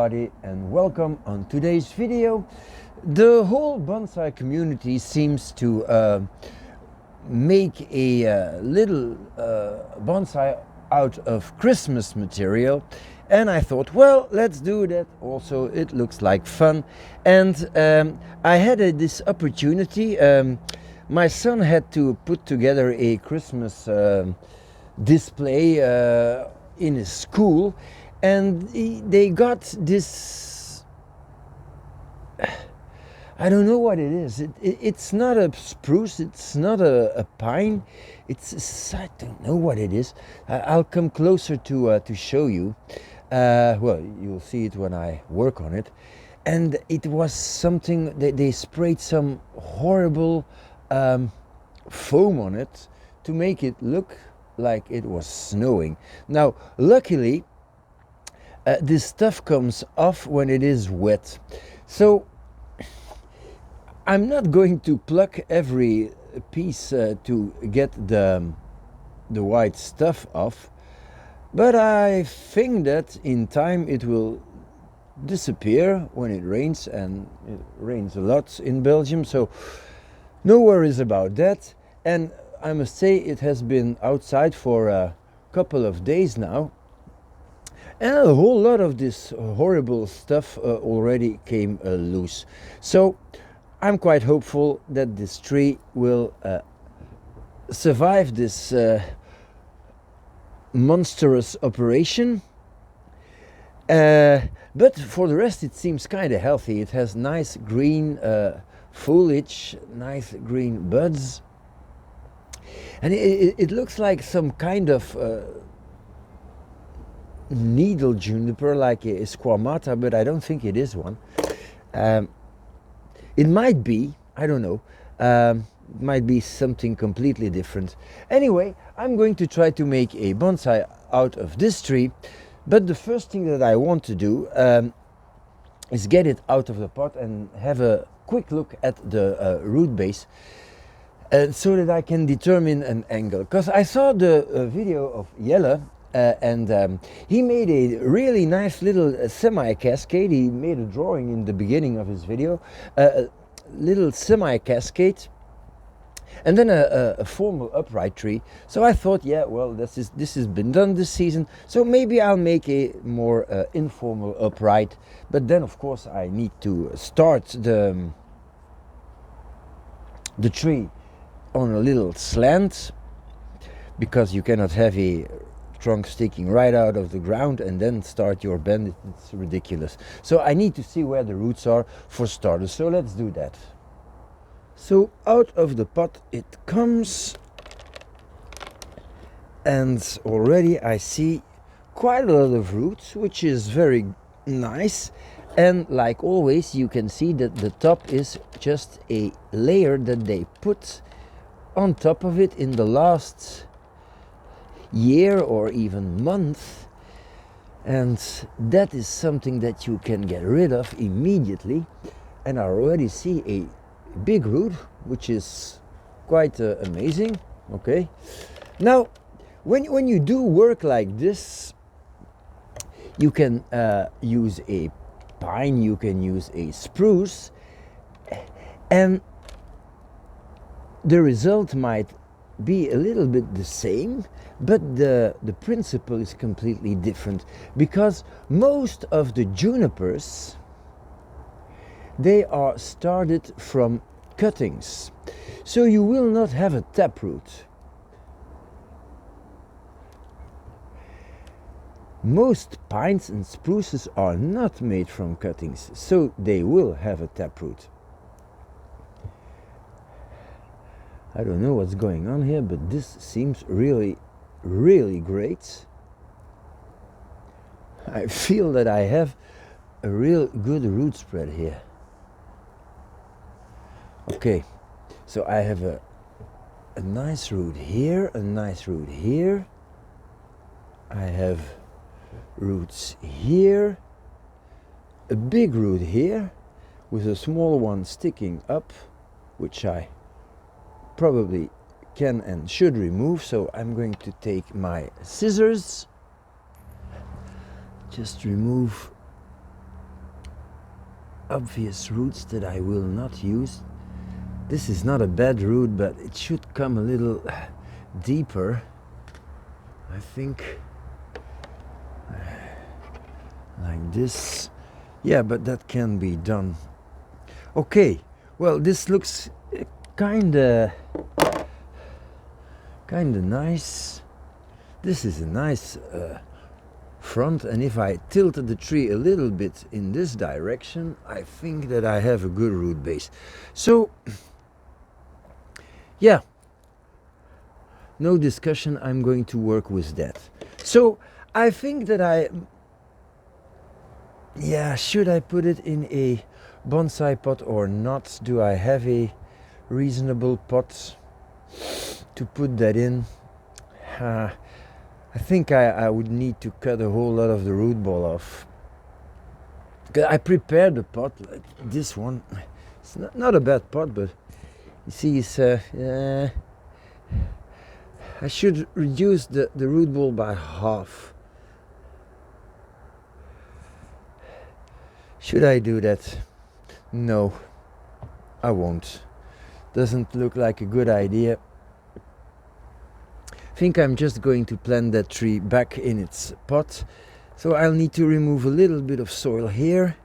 everybody and welcome on today's video. The whole bonsai community seems to make a little bonsai out of Christmas material, and I thought, well, let's do that also. It looks like fun, and I had this opportunity. My son had to put together a Christmas display in his school, and they got this, I don't know what it is. It's not a spruce, it's not a pine, I don't know what it is. I'll come closer to show you. Well, you'll see it when I work on it. And it was something that they sprayed some horrible foam on it to make it look like it was snowing. Now, luckily, this stuff comes off when it is wet. So I'm not going to pluck every piece to get the white stuff off, but I think that in time it will disappear when it rains, and it rains a lot in Belgium, so no worries about that. And I must say, it has been outside for a couple of days now, and a whole lot of this horrible stuff already came loose. So I'm quite hopeful that this tree will survive this monstrous operation. But for the rest, it seems kind of healthy. It has nice green foliage, nice green buds, and it looks like some kind of needle juniper, like a squamata, but I don't think it is one. It might be, I don't know, it might be something completely different. Anyway, I'm going to try to make a bonsai out of this tree, but the first thing that I want to do is get it out of the pot and have a quick look at the root base, so that I can determine an angle. Because I saw the video of Jelle, and he made a really nice little semi-cascade. He made a drawing in the beginning of his video, a little semi-cascade, and then a formal upright tree. So I thought, yeah, well, this has been done this season, so maybe I'll make a more informal upright. But then, of course, I need to start the tree on a little slant, because you cannot have a trunk sticking right out of the ground and then start your bend. It's ridiculous. So I need to see where the roots are for starters. So let's do that. So out of the pot it comes, and already I see quite a lot of roots, which is very nice. And like always, you can see that the top is just a layer that they put on top of it in the last year or even month, and that is something that you can get rid of immediately. And I already see a big root, which is quite amazing. Okay, now when you do work like this, you can use a pine, you can use a spruce, and the result might be a little bit the same, but the principle is completely different, because most of the junipers, they are started from cuttings, so you will not have a taproot. Most pines and spruces are not made from cuttings, so they will have a taproot. I don't know what's going on here, but this seems really, really great. I feel that I have a real good root spread here. Okay, so I have a nice root here, a nice root here. I have roots here, a big root here, with a small one sticking up, which I probably can and should remove. So I'm going to take my scissors, just remove obvious roots that I will not use. This is not a bad root, but it should come a little deeper, I think, like this. Yeah, but that can be done. Okay, well, this looks kinda nice. This is a nice front, and if I tilted the tree a little bit in this direction, I think that I have a good root base. So yeah, no discussion, I'm going to work with that. So I think that should I put it in a bonsai pot or not? Do I have a reasonable pot to put that in? I think I would need to cut a whole lot of the root ball off. I prepared the pot like this one. It's not a bad pot, but you see, it's I should reduce the root ball by half. Should I do that? No, I won't. Doesn't look like a good idea. I think I'm just going to plant that tree back in its pot. So I'll need to remove a little bit of soil here.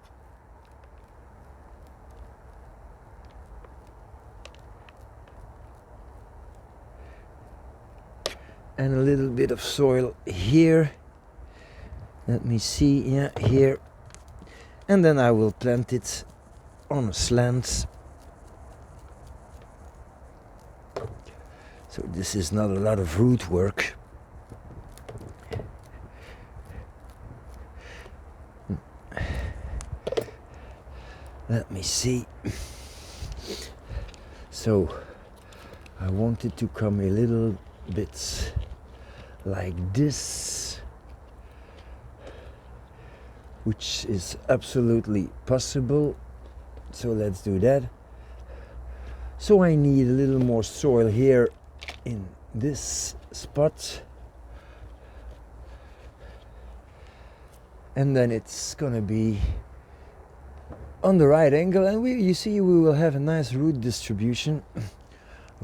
And a little bit of soil here. Let me see, yeah, here. And then I will plant it on a slant. So this is not a lot of root work. Let me see. So I want it to come a little bit like this, which is absolutely possible. So let's do that. So I need a little more soil here in this spot, and then it's gonna be on the right angle, and you see we will have a nice root distribution.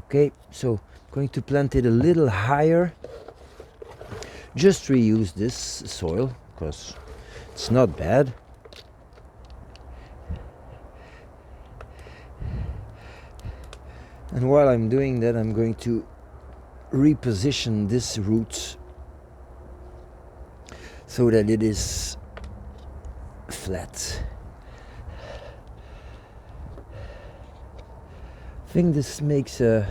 Okay, so I'm going to plant it a little higher. Just reuse this soil because it's not bad. And while I'm doing that, I'm going to reposition this root so that it is flat. I think this makes a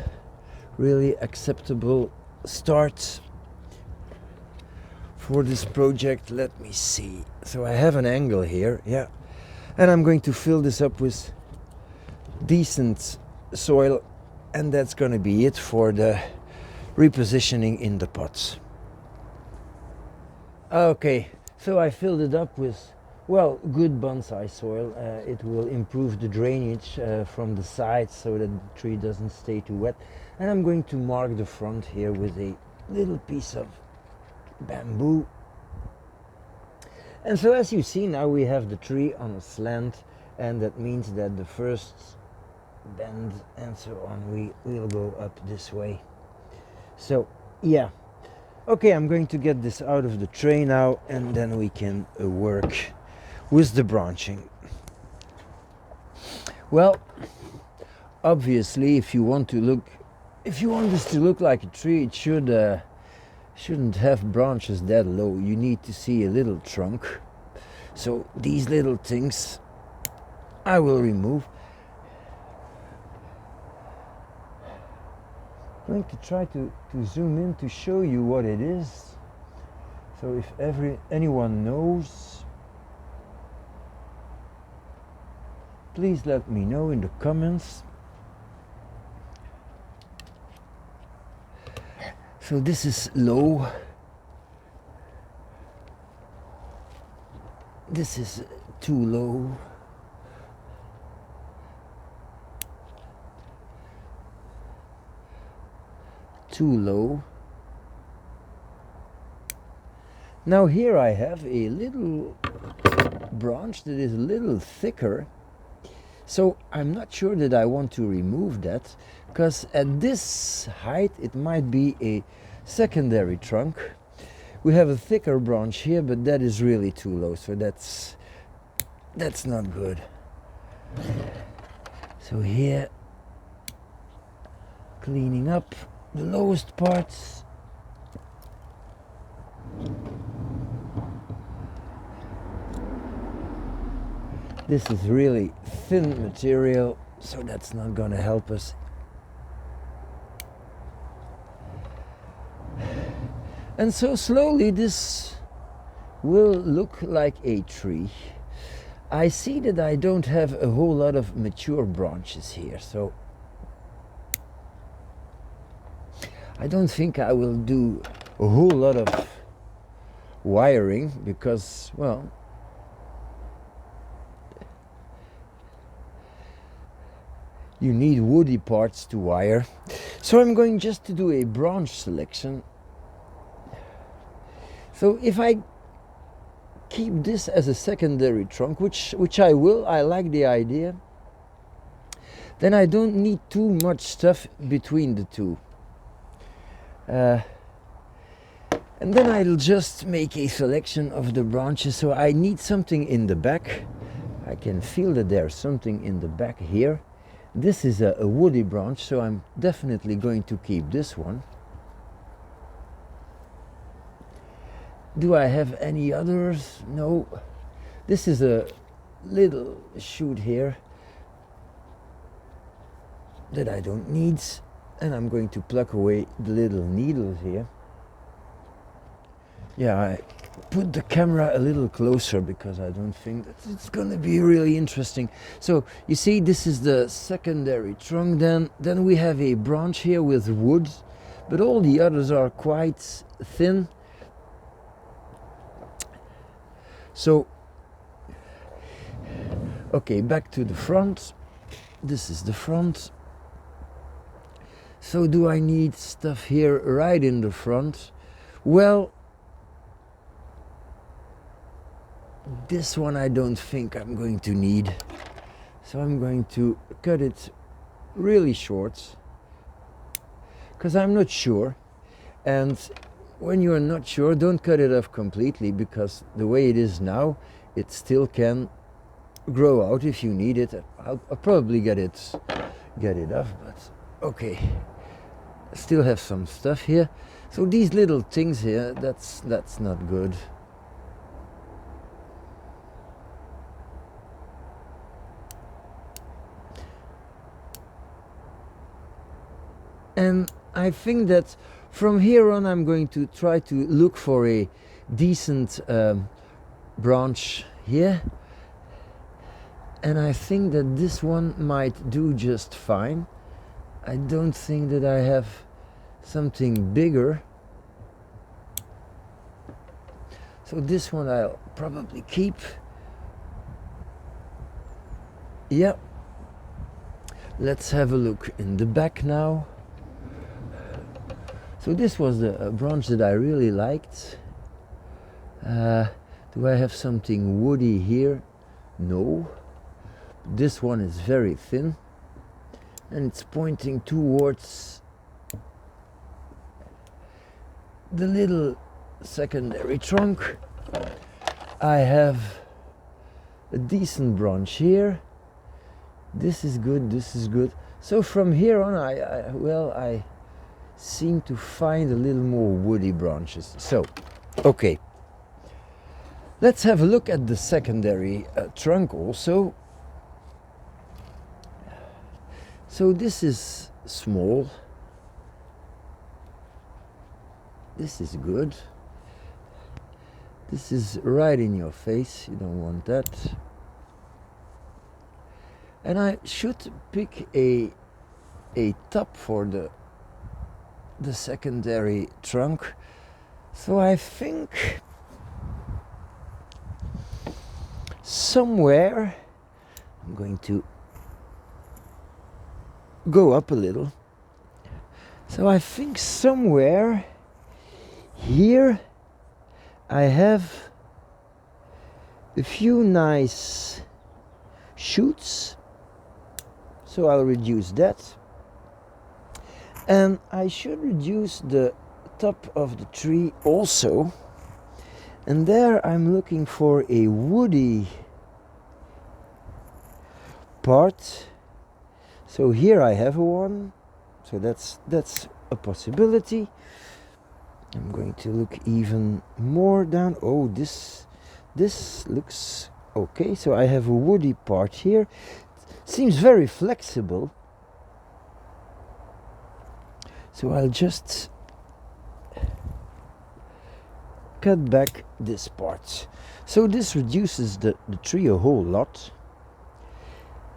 really acceptable start for this project. Let me see. So I have an angle here, yeah, and I'm going to fill this up with decent soil, and that's going to be it for the repositioning in the pots. Okay, so I filled it up with, well, good bonsai soil. It will improve the drainage from the sides so that the tree doesn't stay too wet. And I'm going to mark the front here with a little piece of bamboo. And so as you see, now we have the tree on a slant, and that means that the first bend and so on, we will go up this way. So yeah, okay, I'm going to get this out of the tray now, and then we can work with the branching. Well, obviously, if you want this to look like a tree, it shouldn't have branches that low. You need to see a little trunk. So these little things I will remove. I'm going to try to zoom in to show you what it is. So if anyone knows, please let me know in the comments. So this is low. This is too low. Too low. Now here I have a little branch that is a little thicker, So I'm not sure that I want to remove that, because at this height it might be a secondary trunk. We have a thicker branch here, but that is really too low, so that's not good. So here, cleaning up the lowest parts. This is really thin material, so that's not going to help us. And so slowly this will look like a tree. I see that I don't have a whole lot of mature branches here, so I don't think I will do a whole lot of wiring because, well, you need woody parts to wire. So I'm going just to do a branch selection. So if I keep this as a secondary trunk, which I will, I like the idea, then I don't need too much stuff between the two. And then I'll just make a selection of the branches. So I need something in the back. I can feel that there's something in the back here. This is a woody branch, so I'm definitely going to keep this one. Do I have any others? No. This is a little shoot here that I don't need, and I'm going to pluck away the little needles here. Yeah, I put the camera a little closer because I don't think that it's going to be really interesting. So you see, this is the secondary trunk. Then we have a branch here with wood, but all the others are quite thin. So, okay, back to the front. This is the front. So do I need stuff here right in the front? Well, this one I don't think I'm going to need. So I'm going to cut it really short, because I'm not sure. And when you're not sure, don't cut it off completely, because the way it is now, it still can grow out if you need it. I'll probably get it off, but okay. Still have some stuff here. So these little things here, that's not good. And I think that from here on I'm going to try to look for a decent branch here. And I think that this one might do just fine. I don't think that I have something bigger. So this one I'll probably keep. Yeah. Let's have a look in the back now. So this was the branch that I really liked. Do I have something woody here? No. This one is very thin, and it's pointing towards the little secondary trunk. I have a decent branch here. This is good, this is good. So from here on I seem to find a little more woody branches. So, okay. Let's have a look at the secondary trunk also. So this is small. This is good. This is right in your face. You don't want that. And I should pick a top for the secondary trunk. So I think somewhere I'm going to go up a little. So I think somewhere here I have a few nice shoots. so I'll reduce that. And I should reduce the top of the tree also. And there I'm looking for a woody part. So here I have one. So that's a possibility. I'm going to look even more down. Oh, this looks okay. So I have a woody part here. Seems very flexible. So I'll just cut back this part. So this reduces the tree a whole lot.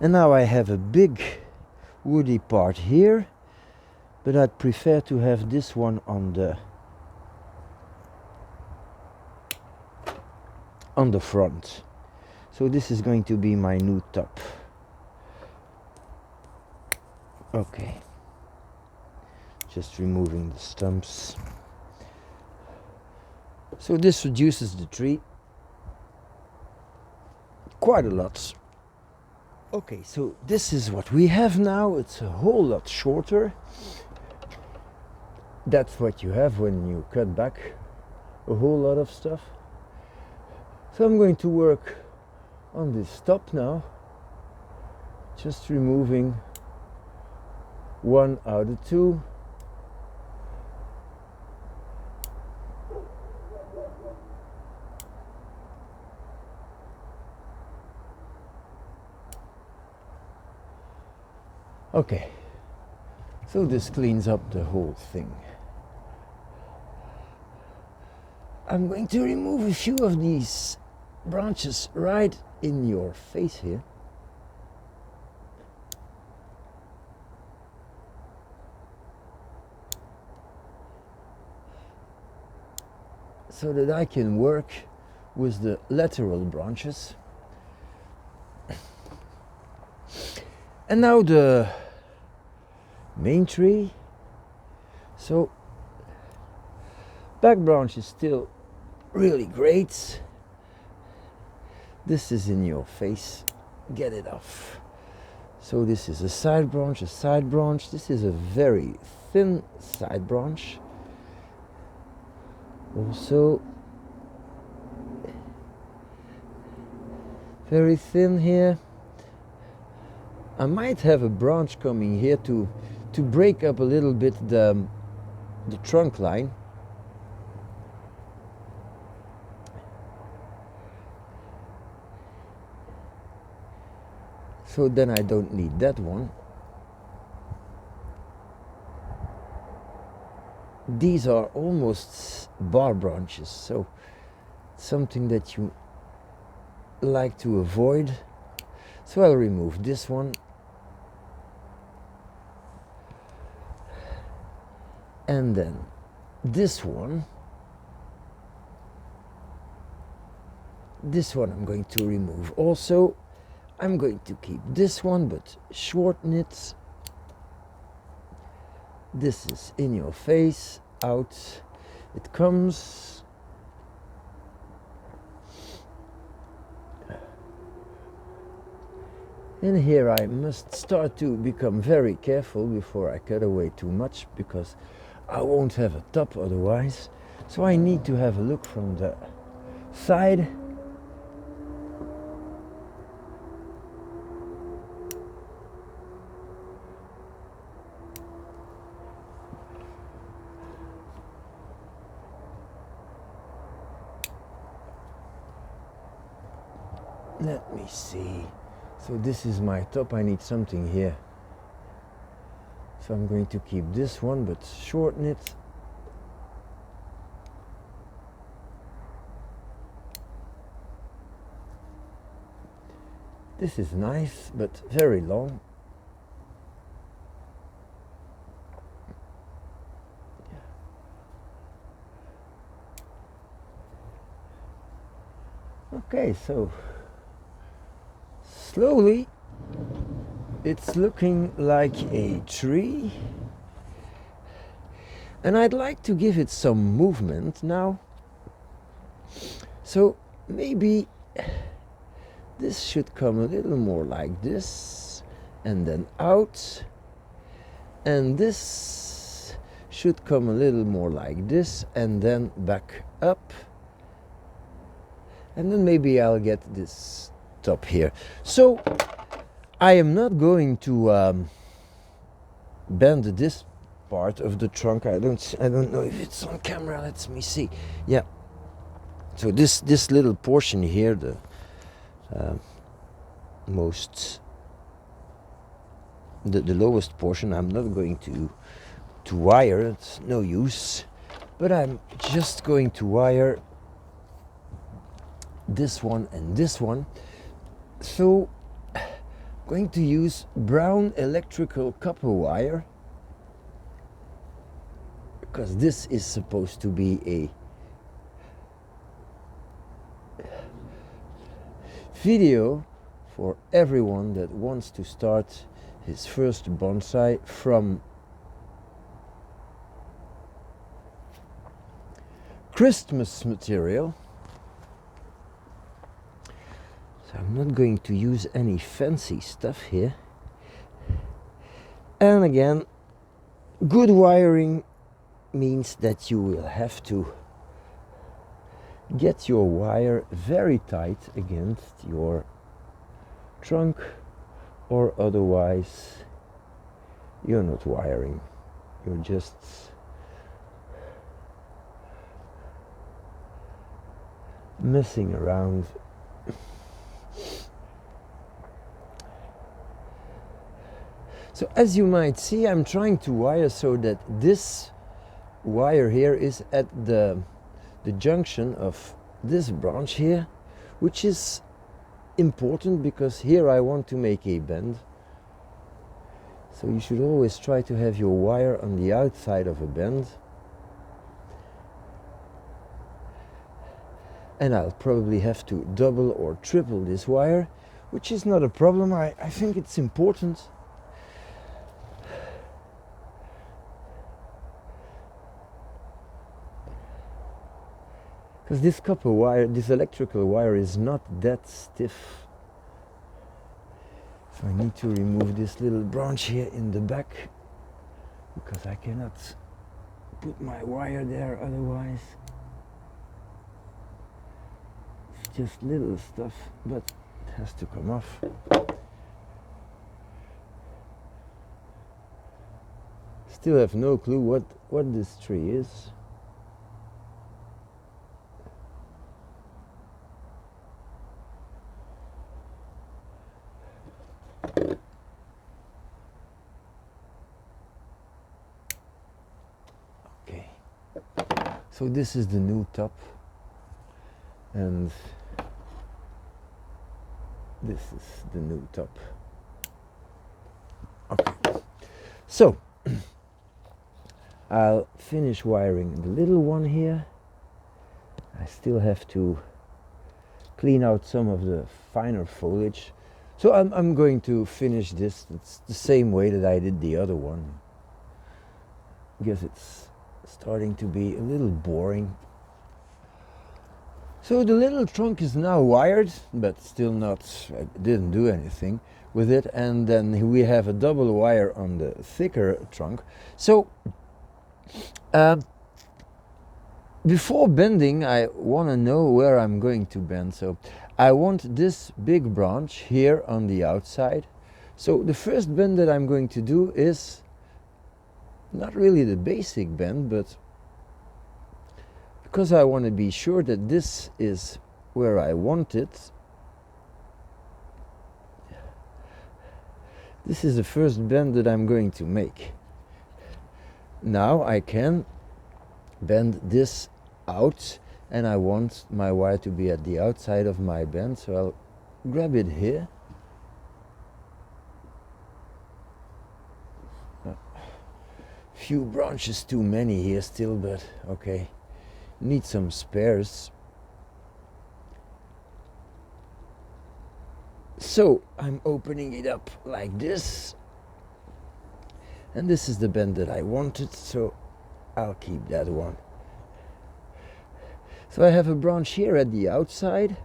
And now I have a big woody part here, but I'd prefer to have this one on the front. So this is going to be my new top. Okay. Just removing the stumps. So this reduces the tree quite a lot. Okay, so this is what we have now. It's a whole lot shorter. That's what you have when you cut back a whole lot of stuff. So I'm going to work on this top now, just removing one out of two. Okay, so this cleans up the whole thing. I'm going to remove a few of these branches right in your face here. So that I can work with the lateral branches. And now the main tree. So back branch is still really great. This is in your face. Get it off. So this is a side branch, a side branch. This is a very thin side branch. Also very thin here. I might have a branch coming here to break up a little bit the trunk line. So then I don't need that one. These are almost bar branches, so something that you like to avoid. So I'll remove this one. And then this one. This one I'm going to remove also. I'm going to keep this one, but shorten it. This is in your face, out it comes. And here I must start to become very careful before I cut away too much, because I won't have a top otherwise. So I need to have a look from the side. Let me see. So this is my top. I need something here. So I'm going to keep this one, but shorten it. This is nice, but very long. Okay, so slowly it's looking like a tree, and I'd like to give it some movement now. So maybe this should come a little more like this, and then out, and this should come a little more like this and then back up, and then maybe I'll get this top here. So I am not going to bend this part of the trunk. I don't know if it's on camera. Let me see. Yeah. So this little portion here, the the lowest portion, I'm not going to wire. It's no use. But I'm just going to wire this one and this one. So I'm going to use brown electrical copper wire, because this is supposed to be a video for everyone that wants to start his first bonsai from Christmas material. So I'm not going to use any fancy stuff here. And again, good wiring means that you will have to get your wire very tight against your trunk, or otherwise you're not wiring, you're just messing around. So as you might see, I'm trying to wire so that this wire here is at the junction of this branch here, which is important because here I want to make a bend. So you should always try to have your wire on the outside of a bend. And I'll probably have to double or triple this wire, which is not a problem. I think it's important. Because this copper wire, this electrical wire, is not that stiff. So I need to remove this little branch here in the back, because I cannot put my wire there otherwise. It's just little stuff, but it has to come off. Still have no clue what this tree is. Okay, so this is the new top, and this is the new top. Okay, so I'll finish wiring the little one here. I still have to clean out some of the finer foliage. So I'm going to finish this. It's the same way that I did the other one. I guess it's starting to be a little boring. So the little trunk is now wired, but still not, I didn't do anything with it. And then we have a double wire on the thicker trunk. So before bending, I want to know where I'm going to bend. So I want this big branch here on the outside. So the first bend that I'm going to do is not really the basic bend, but because I want to be sure that this is where I want it, this is the first bend that I'm going to make. Now I can bend this out, and I want my wire to be at the outside of my bend, so I'll grab it here. Few branches too many here still, but okay. Need some spares. So I'm opening it up like this, and this is the bend that I wanted, so I'll keep that one. So I have a branch here at the outside,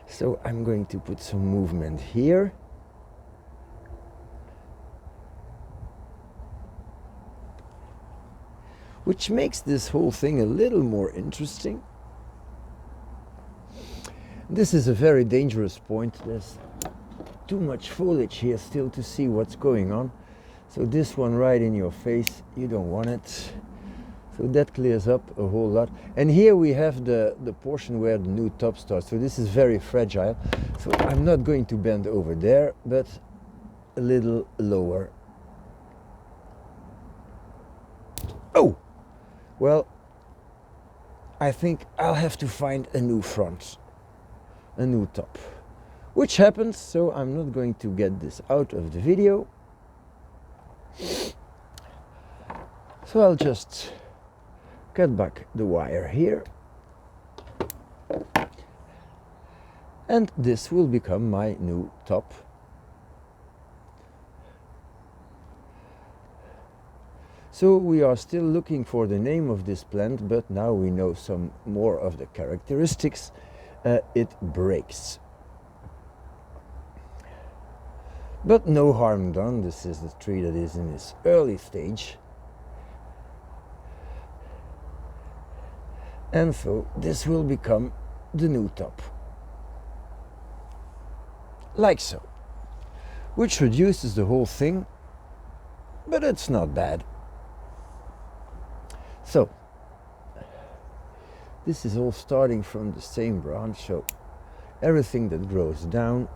so I'm going to put some movement here, which makes this whole thing a little more interesting. This is a very dangerous point. There's too much foliage here still to see what's going on. So this one right in your face, you don't want it. So that clears up a whole lot. And here we have the portion where the new top starts. So this is very fragile. So I'm not going to bend over there, but a little lower. Oh! Well, I think I'll have to find a new front, a new top. Which happens, so I'm not going to get this out of the video. So I'll just cut back the wire here. And this will become my new top. So we are still looking for the name of this plant, but now we know some more of the characteristics. It breaks. But no harm done. This is the tree that is in its early stage. And so this will become the new top. Like so. Which reduces the whole thing, but it's not bad. So, this is all starting from the same branch, so everything that grows down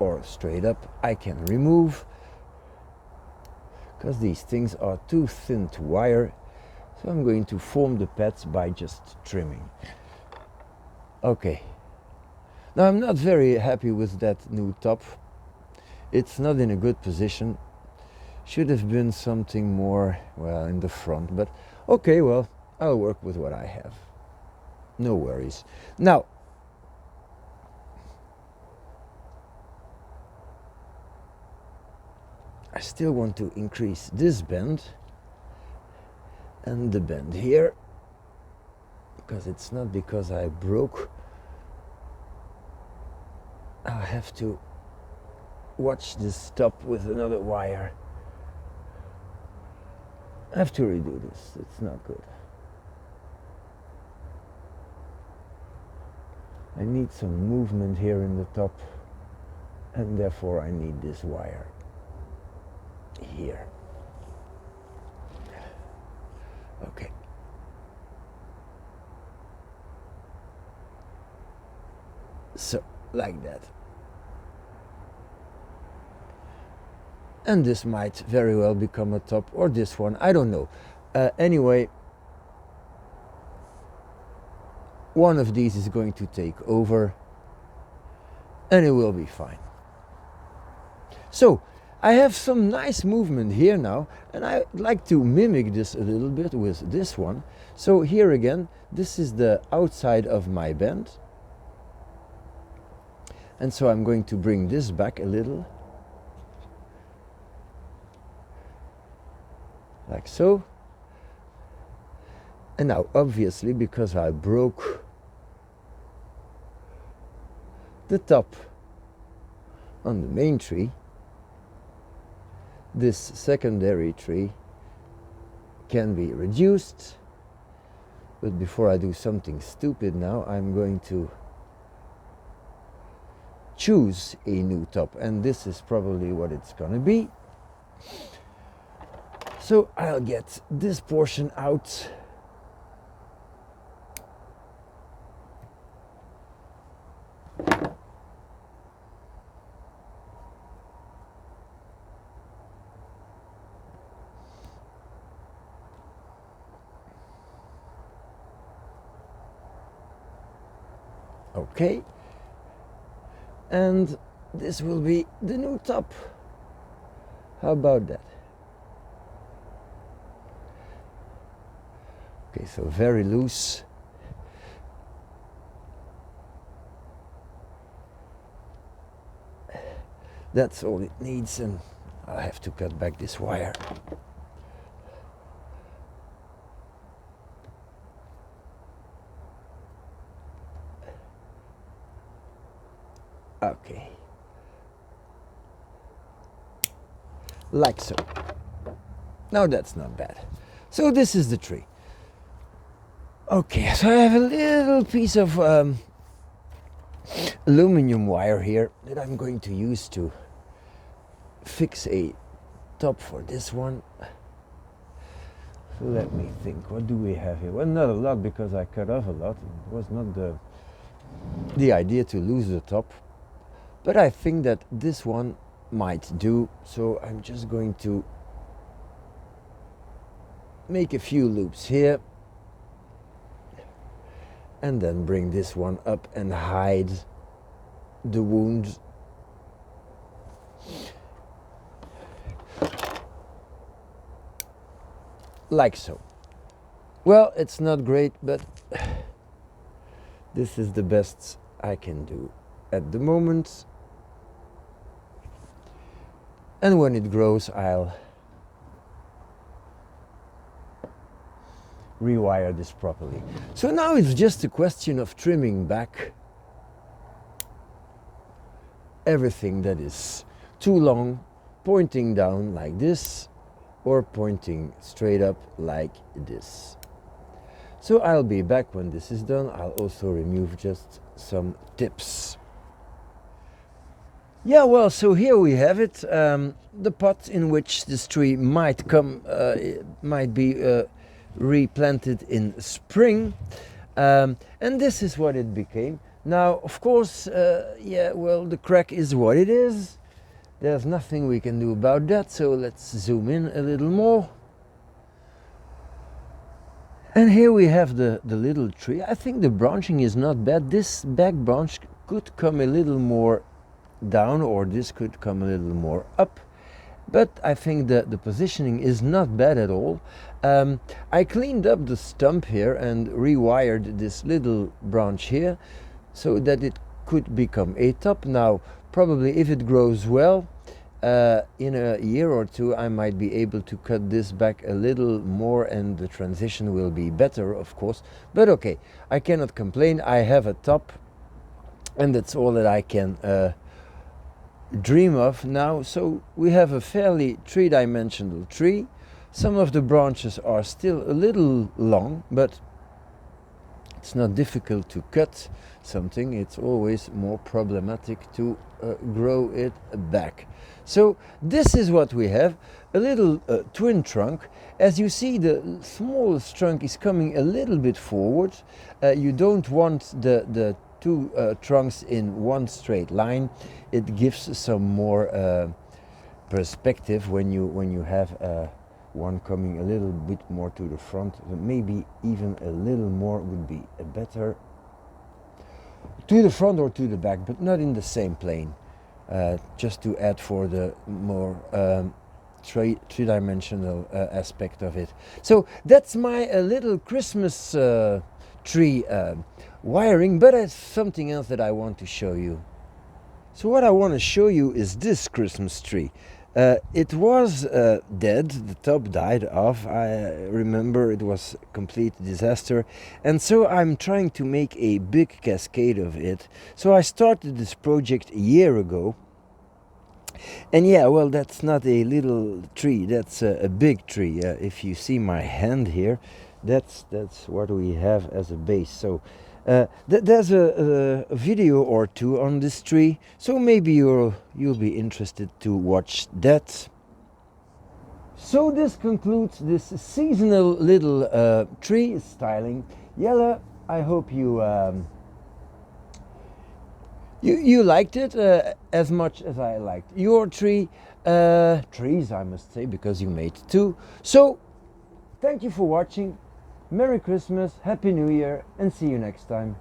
or straight up I can remove, because these things are too thin to wire. So I'm going to form the pads by just trimming. Okay. Now I'm not very happy with that new top. It's not in a good position. Should have been something more, well, in the front, but okay, well, I'll work with what I have. No worries. Now, I still want to increase this bend and the bend here, because it's not because I broke. I have to watch this top with another wire. I have to redo this, it's not good. I need some movement here in the top, and therefore I need this wire here. Okay. So, like that. And this might very well become a top, or this one, I don't know. Anyway, one of these is going to take over, and it will be fine. So, I have some nice movement here now, and I'd like to mimic this a little bit with this one. So here again, this is the outside of my bend. And so I'm going to bring this back a little. Like so. And now, obviously, because I broke the top on the main tree, this secondary tree can be reduced. But before I do something stupid now, I'm going to choose a new top, and this is probably what it's gonna be. So I'll get this portion out. Okay, and this will be the new top. How about that? Okay, so very loose. That's all it needs, and I'll have to cut back this wire. Okay, like so. Now that's not bad. So this is the tree. Okay, so I have a little piece of aluminum wire here that I'm going to use to fix a top for this one. So let me think, what do we have here? Well, not a lot, because I cut off a lot. It was not the idea to lose the top, but I think that this one might do, so I'm just going to make a few loops here and then bring this one up and hide the wound. Like so. Well, it's not great, but this is the best I can do at the moment. And when it grows, I'll rewire this properly. So now it's just a question of trimming back everything that is too long, pointing down like this, or pointing straight up like this. So I'll be back when this is done. I'll also remove just some tips. Yeah, well, so here we have it. The pot in which this tree might be replanted in spring, and this is what it became. Now, of course, yeah, well, the crack is what it is. There's nothing we can do about that, so let's zoom in a little more. And here we have the little tree. I think the branching is not bad. This back branch could come a little more down, or this could come a little more up. But I think the positioning is not bad at all. I cleaned up the stump here and rewired this little branch here so that it could become a top. Now, probably if it grows well, in a year or two I might be able to cut this back a little more and the transition will be better, of course. But okay, I cannot complain. I have a top and that's all that I can dream of now. So we have a fairly three-dimensional tree. Some of the branches are still a little long, but it's not difficult to cut something. It's always more problematic to grow it back. So this is what we have, a little twin trunk. As you see, the smallest trunk is coming a little bit forward. You don't want the two trunks in one straight line. It gives some more perspective when you have one coming a little bit more to the front. Maybe even a little more would be better. To the front or to the back, but not in the same plane. Just to add for the more three-dimensional aspect of it. So that's my little Christmas tree wiring, but it's something else that I want to show you. So what I want to show you is this Christmas tree. It was dead, the top died off. I remember it was a complete disaster, and so I'm trying to make a big cascade of it. So I started this project a year ago, and yeah, well, that's not a little tree, that's a big tree. If you see my hand here, that's what we have as a base. So there's a video or two on this tree, so maybe you'll be interested to watch that. So this concludes this seasonal little tree styling. Jelle, I hope you liked it as much as I liked your tree. Trees, I must say, because you made two. So thank you for watching. Merry Christmas, Happy New Year, and see you next time.